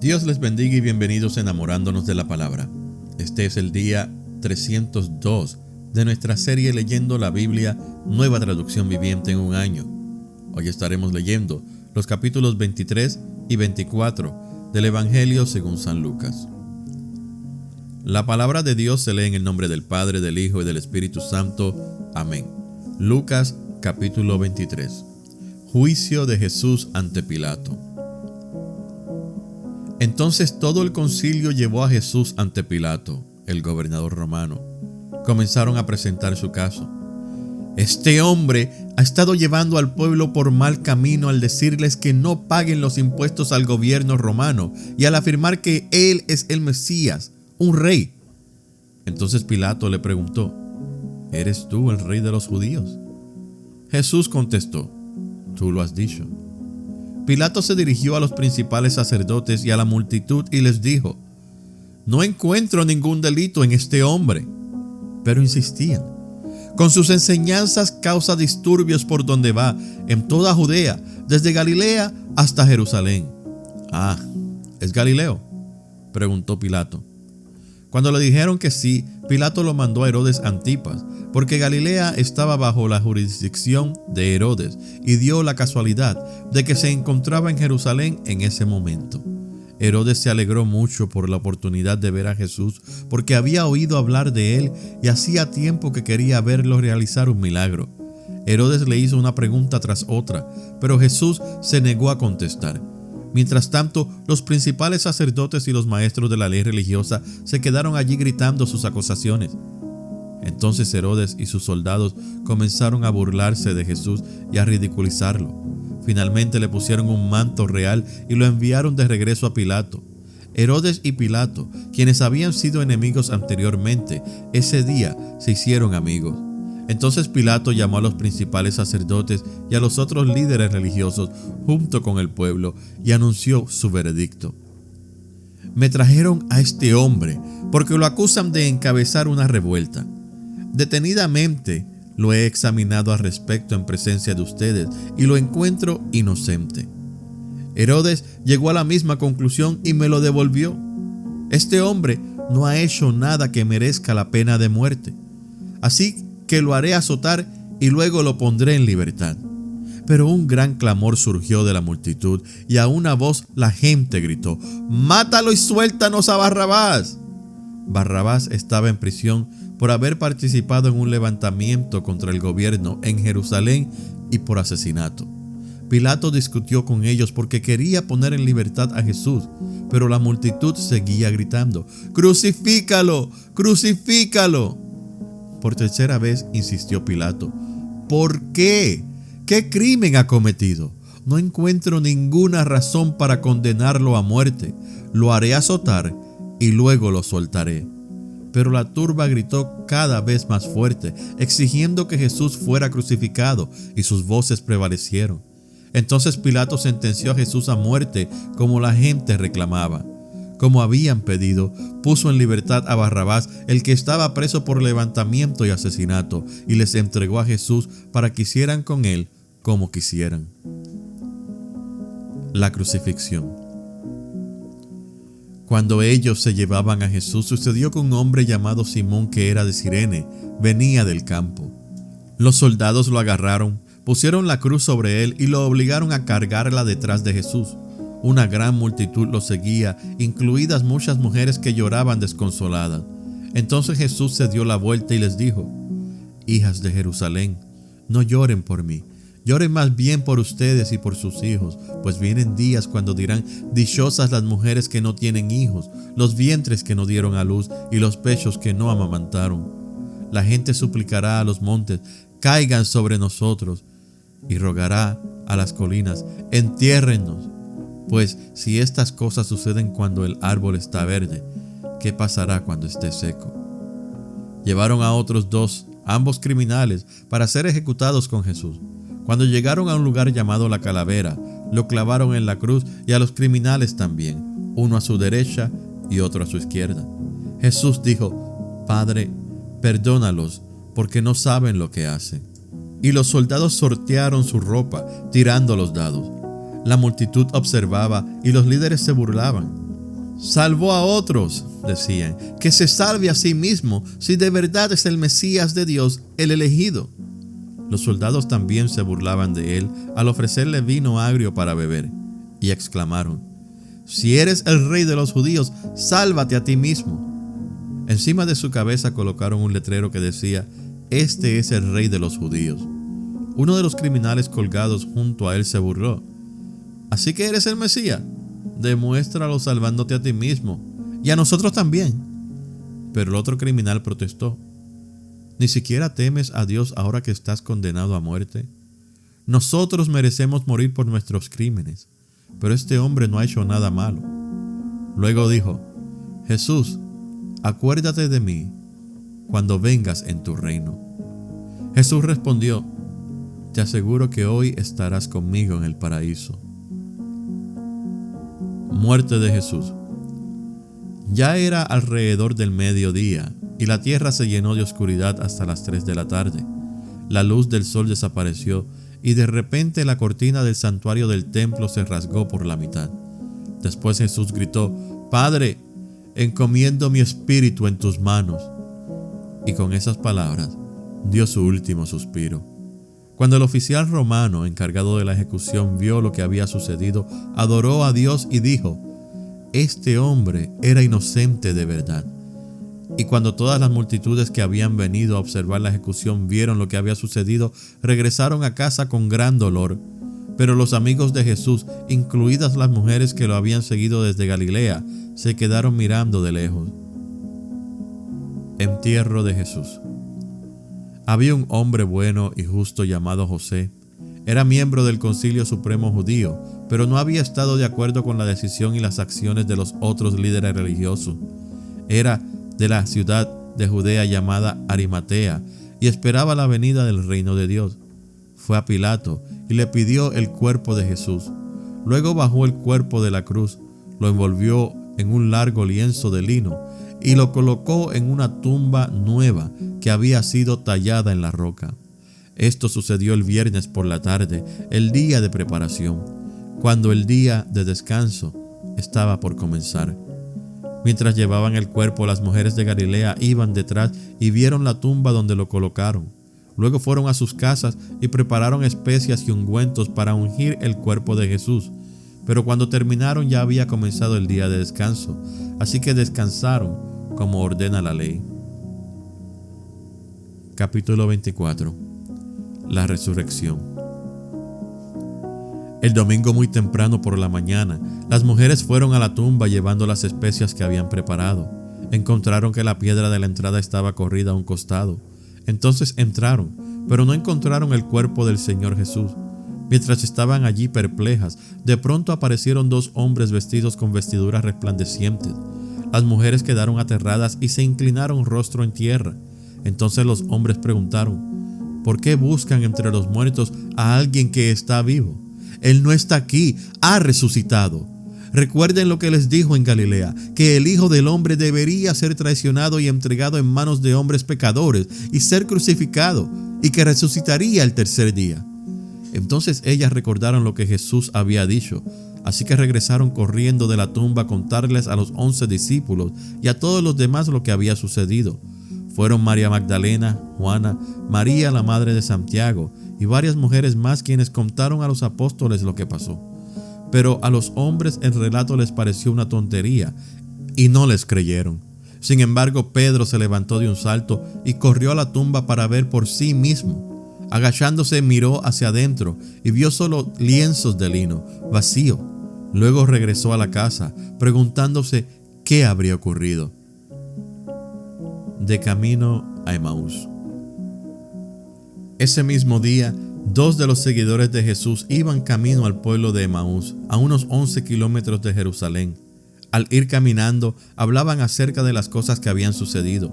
Dios les bendiga y bienvenidos a Enamorándonos de la Palabra. Este es el día 302 de nuestra serie Leyendo la Biblia, Nueva Traducción Viviente en un año. Hoy estaremos leyendo los capítulos 23 y 24 del Evangelio según San Lucas. La palabra de Dios se lee en el nombre del Padre, del Hijo y del Espíritu Santo. Amén. Lucas capítulo 23. Juicio de Jesús ante Pilato. Entonces todo el concilio llevó a Jesús ante Pilato, el gobernador romano. Comenzaron a presentar su caso. Este hombre ha estado llevando al pueblo por mal camino al decirles que no paguen los impuestos al gobierno romano y al afirmar que él es el Mesías, un rey. Entonces Pilato le preguntó: ¿Eres tú el rey de los judíos? Jesús contestó: Tú lo has dicho. Pilato se dirigió a los principales sacerdotes y a la multitud y les dijo: No encuentro ningún delito en este hombre. Pero insistían. Con sus enseñanzas causa disturbios por donde va, en toda Judea, desde Galilea hasta Jerusalén. ¿Es Galileo?, preguntó Pilato. Cuando le dijeron que sí, Pilato lo mandó a Herodes Antipas, porque Galilea estaba bajo la jurisdicción de Herodes, y dio la casualidad de que se encontraba en Jerusalén en ese momento. Herodes se alegró mucho por la oportunidad de ver a Jesús, porque había oído hablar de él y hacía tiempo que quería verlo realizar un milagro. Herodes le hizo una pregunta tras otra, pero Jesús se negó a contestar. Mientras tanto, los principales sacerdotes y los maestros de la ley religiosa se quedaron allí gritando sus acusaciones. Entonces Herodes y sus soldados comenzaron a burlarse de Jesús y a ridiculizarlo. Finalmente le pusieron un manto real y lo enviaron de regreso a Pilato. Herodes y Pilato, quienes habían sido enemigos anteriormente, ese día se hicieron amigos. Entonces Pilato llamó a los principales sacerdotes y a los otros líderes religiosos junto con el pueblo y anunció su veredicto. Me trajeron a este hombre porque lo acusan de encabezar una revuelta. Detenidamente lo he examinado al respecto en presencia de ustedes y lo encuentro inocente. Herodes llegó a la misma conclusión y me lo devolvió. Este hombre no ha hecho nada que merezca la pena de muerte. Así que lo haré azotar y luego lo pondré en libertad. Pero un gran clamor surgió de la multitud y a una voz la gente gritó: ¡Mátalo y suéltanos a Barrabás! Barrabás estaba en prisión por haber participado en un levantamiento contra el gobierno en Jerusalén y por asesinato. Pilato discutió con ellos porque quería poner en libertad a Jesús, pero la multitud seguía gritando: ¡Crucifícalo! ¡Crucifícalo! Por tercera vez insistió Pilato: ¿Por qué? ¿Qué crimen ha cometido? No encuentro ninguna razón para condenarlo a muerte. Lo haré azotar y luego lo soltaré. Pero la turba gritó cada vez más fuerte, exigiendo que Jesús fuera crucificado, y sus voces prevalecieron. Entonces Pilato sentenció a Jesús a muerte como la gente reclamaba. Como habían pedido, puso en libertad a Barrabás, el que estaba preso por levantamiento y asesinato, y les entregó a Jesús para que hicieran con él como quisieran. La crucifixión. Cuando ellos se llevaban a Jesús, sucedió que un hombre llamado Simón, que era de Cirene, venía del campo. Los soldados lo agarraron, pusieron la cruz sobre él y lo obligaron a cargarla detrás de Jesús. Una gran multitud lo seguía, incluidas muchas mujeres que lloraban desconsoladas. Entonces Jesús se dio la vuelta y les dijo: Hijas de Jerusalén, no lloren por mí, lloren más bien por ustedes y por sus hijos, pues vienen días cuando dirán: dichosas las mujeres que no tienen hijos, los vientres que no dieron a luz y los pechos que no amamantaron. La gente suplicará a los montes: caigan sobre nosotros, y rogará a las colinas: entiérrennos. Pues si estas cosas suceden cuando el árbol está verde, ¿qué pasará cuando esté seco? Llevaron a otros dos, ambos criminales, para ser ejecutados con Jesús. Cuando llegaron a un lugar llamado La Calavera, lo clavaron en la cruz y a los criminales también, uno a su derecha y otro a su izquierda. Jesús dijo: Padre, perdónalos, porque no saben lo que hacen. Y los soldados sortearon su ropa, tirando los dados. La multitud observaba y los líderes se burlaban. Salvó a otros, decían, que se salve a sí mismo si de verdad es el Mesías de Dios, el elegido. Los soldados también se burlaban de él al ofrecerle vino agrio para beber, y exclamaron: si eres el rey de los judíos, sálvate a ti mismo. Encima de su cabeza colocaron un letrero que decía: este es el rey de los judíos. Uno de los criminales colgados junto a él se burló: ¿así que eres el Mesías? Demuéstralo salvándote a ti mismo y a nosotros también. Pero el otro criminal protestó: ¿ni siquiera temes a Dios ahora que estás condenado a muerte? Nosotros merecemos morir por nuestros crímenes, pero este hombre no ha hecho nada malo. Luego dijo: Jesús, acuérdate de mí cuando vengas en tu reino. Jesús respondió: te aseguro que hoy estarás conmigo en el paraíso. Muerte de Jesús. Ya era alrededor del mediodía y la tierra se llenó de oscuridad hasta las 3 de la tarde. La luz del sol desapareció y de repente la cortina del santuario del templo se rasgó por la mitad. Después Jesús gritó: Padre, encomiendo mi espíritu en tus manos. Y con esas palabras dio su último suspiro. Cuando el oficial romano encargado de la ejecución vio lo que había sucedido, adoró a Dios y dijo: este hombre era inocente de verdad. Y cuando todas las multitudes que habían venido a observar la ejecución vieron lo que había sucedido, regresaron a casa con gran dolor. Pero los amigos de Jesús, incluidas las mujeres que lo habían seguido desde Galilea, se quedaron mirando de lejos. Entierro de Jesús. Había un hombre bueno y justo llamado José. Era miembro del Concilio Supremo Judío, pero no había estado de acuerdo con la decisión y las acciones de los otros líderes religiosos. Era de la ciudad de Judea llamada Arimatea y esperaba la venida del reino de Dios. Fue a Pilato y le pidió el cuerpo de Jesús. Luego bajó el cuerpo de la cruz, lo envolvió en un largo lienzo de lino y lo colocó en una tumba nueva que había sido tallada en la roca. Esto sucedió el viernes por la tarde, el día de preparación, cuando el día de descanso estaba por comenzar. Mientras llevaban el cuerpo, las mujeres de Galilea iban detrás y vieron la tumba donde lo colocaron. Luego fueron a sus casas y prepararon especias y ungüentos para ungir el cuerpo de Jesús. Pero cuando terminaron ya había comenzado el día de descanso, así que descansaron como ordena la ley. Capítulo 24. La resurrección. El domingo muy temprano por la mañana, las mujeres fueron a la tumba llevando las especias que habían preparado. Encontraron que la piedra de la entrada estaba corrida a un costado. Entonces entraron, pero no encontraron el cuerpo del Señor Jesús. Mientras estaban allí perplejas, de pronto aparecieron 2 hombres vestidos con vestiduras resplandecientes. Las mujeres quedaron aterradas y se inclinaron rostro en tierra. Entonces los hombres preguntaron: ¿por qué buscan entre los muertos a alguien que está vivo? Él no está aquí, ha resucitado. Recuerden lo que les dijo en Galilea, que el Hijo del Hombre debería ser traicionado y entregado en manos de hombres pecadores y ser crucificado, y que resucitaría el tercer día. Entonces ellas recordaron lo que Jesús había dicho, así que regresaron corriendo de la tumba a contarles a los 11 discípulos y a todos los demás lo que había sucedido. Fueron María Magdalena, Juana, María la madre de Santiago y varias mujeres más quienes contaron a los apóstoles lo que pasó. Pero a los hombres el relato les pareció una tontería y no les creyeron. Sin embargo, Pedro se levantó de un salto y corrió a la tumba para ver por sí mismo. Agachándose miró hacia adentro y vio solo lienzos de lino, vacío. Luego regresó a la casa, preguntándose qué habría ocurrido. De camino a Emaús. Ese mismo día, 2 de los seguidores de Jesús iban camino al pueblo de Emaús, a unos 11 kilómetros de Jerusalén. Al ir caminando, hablaban acerca de las cosas que habían sucedido.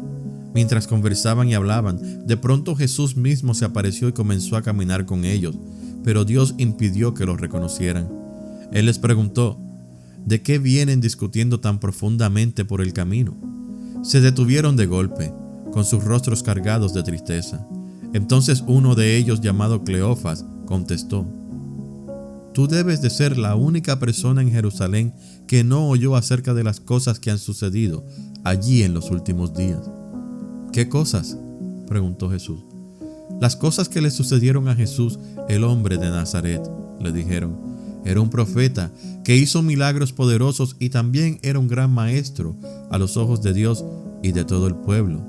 Mientras conversaban y hablaban, de pronto Jesús mismo se apareció y comenzó a caminar con ellos, pero Dios impidió que los reconocieran. Él les preguntó: ¿de qué vienen discutiendo tan profundamente por el camino? Se detuvieron de golpe, con sus rostros cargados de tristeza. Entonces uno de ellos, llamado Cleofas, contestó: Tú debes de ser la única persona en Jerusalén que no oyó acerca de las cosas que han sucedido allí en los últimos días. ¿Qué cosas?, preguntó Jesús. Las cosas que le sucedieron a Jesús, el hombre de Nazaret, le dijeron. Era un profeta que hizo milagros poderosos y también era un gran maestro a los ojos de Dios y de todo el pueblo.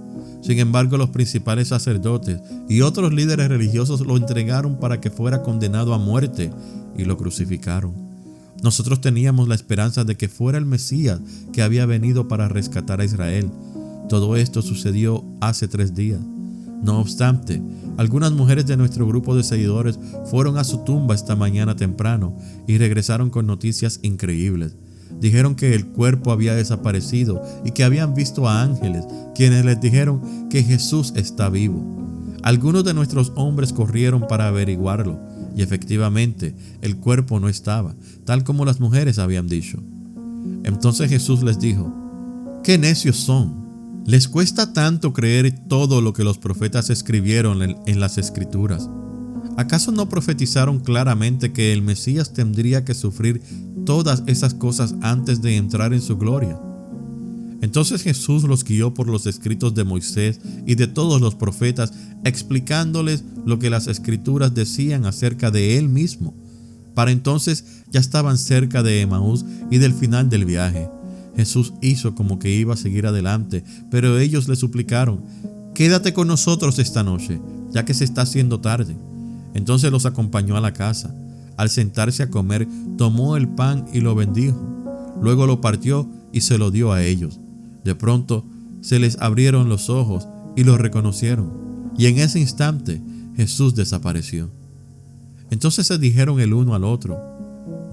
Sin embargo, los principales sacerdotes y otros líderes religiosos lo entregaron para que fuera condenado a muerte y lo crucificaron. Nosotros teníamos la esperanza de que fuera el Mesías que había venido para rescatar a Israel. Todo esto sucedió hace 3 días. No obstante, algunas mujeres de nuestro grupo de seguidores fueron a su tumba esta mañana temprano y regresaron con noticias increíbles. Dijeron que el cuerpo había desaparecido y que habían visto a ángeles, quienes les dijeron que Jesús está vivo. Algunos de nuestros hombres corrieron para averiguarlo y efectivamente el cuerpo no estaba, tal como las mujeres habían dicho. Entonces Jesús les dijo: ¡Qué necios son! ¿Les cuesta tanto creer todo lo que los profetas escribieron en las Escrituras? ¿Acaso no profetizaron claramente que el Mesías tendría que sufrir todas esas cosas antes de entrar en su gloria? Entonces Jesús los guió por los escritos de Moisés y de todos los profetas, explicándoles lo que las Escrituras decían acerca de él mismo. Para entonces ya estaban cerca de Emaús y del final del viaje. Jesús hizo como que iba a seguir adelante, pero ellos le suplicaron: «Quédate con nosotros esta noche, ya que se está haciendo tarde». Entonces los acompañó a la casa. Al sentarse a comer, tomó el pan y lo bendijo. Luego lo partió y se lo dio a ellos. De pronto se les abrieron los ojos y lo reconocieron, y en ese instante Jesús desapareció. Entonces se dijeron el uno al otro: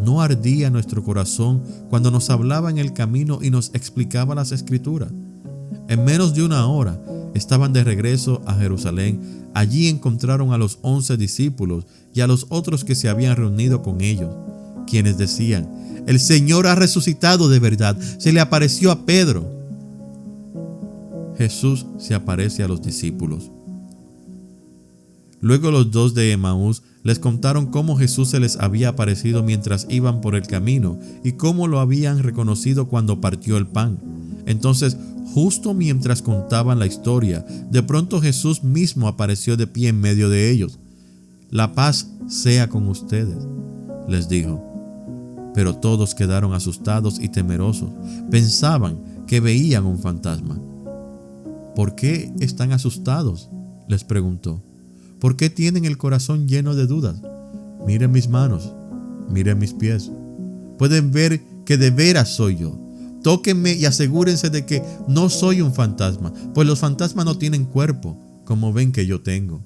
¿no ardía nuestro corazón cuando nos hablaba en el camino y nos explicaba las Escrituras? En menos de 1 hora estaban de regreso a Jerusalén. Allí encontraron a los 11 discípulos y a los otros que se habían reunido con ellos, quienes decían: «El Señor ha resucitado de verdad, se le apareció a Pedro». Jesús se aparece a los discípulos. Luego los 2 de Emaús les contaron cómo Jesús se les había aparecido mientras iban por el camino y cómo lo habían reconocido cuando partió el pan. Entonces, justo mientras contaban la historia, de pronto Jesús mismo apareció de pie en medio de ellos. «La paz sea con ustedes», les dijo. Pero todos quedaron asustados y temerosos. Pensaban que veían un fantasma. «¿Por qué están asustados?», les preguntó. «¿Por qué tienen el corazón lleno de dudas? Miren mis manos, miren mis pies. Pueden ver que de veras soy yo. Tóquenme y asegúrense de que no soy un fantasma, pues los fantasmas no tienen cuerpo, como ven que yo tengo».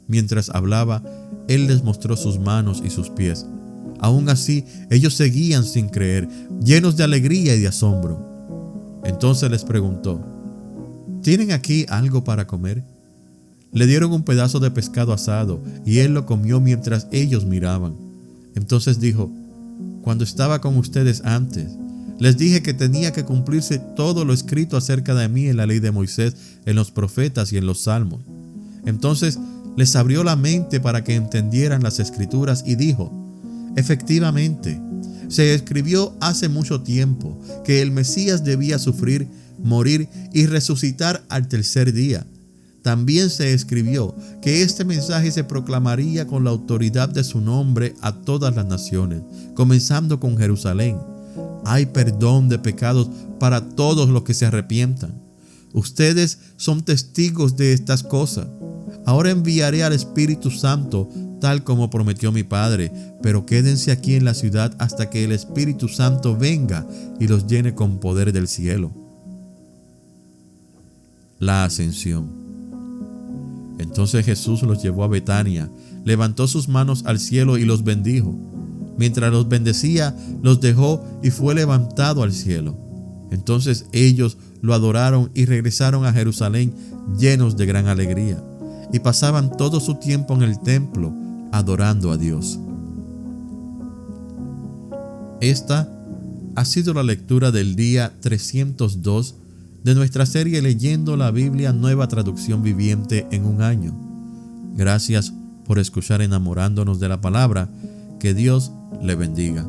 Mientras hablaba, él les mostró sus manos y sus pies. Aún así, ellos seguían sin creer, llenos de alegría y de asombro. Entonces les preguntó: «¿Tienen aquí algo para comer?». Le dieron un pedazo de pescado asado y él lo comió mientras ellos miraban. Entonces dijo: «Cuando estaba con ustedes antes, les dije que tenía que cumplirse todo lo escrito acerca de mí en la ley de Moisés, en los profetas y en los salmos». Entonces les abrió la mente para que entendieran las Escrituras y dijo: «Efectivamente, se escribió hace mucho tiempo que el Mesías debía sufrir, morir y resucitar al 3er día. También se escribió que este mensaje se proclamaría con la autoridad de su nombre a todas las naciones, comenzando con Jerusalén. Hay perdón de pecados para todos los que se arrepientan. Ustedes son testigos de estas cosas. Ahora enviaré al Espíritu Santo, tal como prometió mi Padre, pero quédense aquí en la ciudad hasta que el Espíritu Santo venga y los llene con poder del cielo». La ascensión. Entonces Jesús los llevó a Betania, levantó sus manos al cielo y los bendijo. Mientras los bendecía, los dejó y fue levantado al cielo. Entonces ellos lo adoraron y regresaron a Jerusalén llenos de gran alegría, y pasaban todo su tiempo en el templo adorando a Dios. Esta ha sido la lectura del día 302 de nuestra serie Leyendo la Biblia Nueva Traducción Viviente en un año. Gracias por escuchar Enamorándonos de la Palabra. Que Dios le bendiga.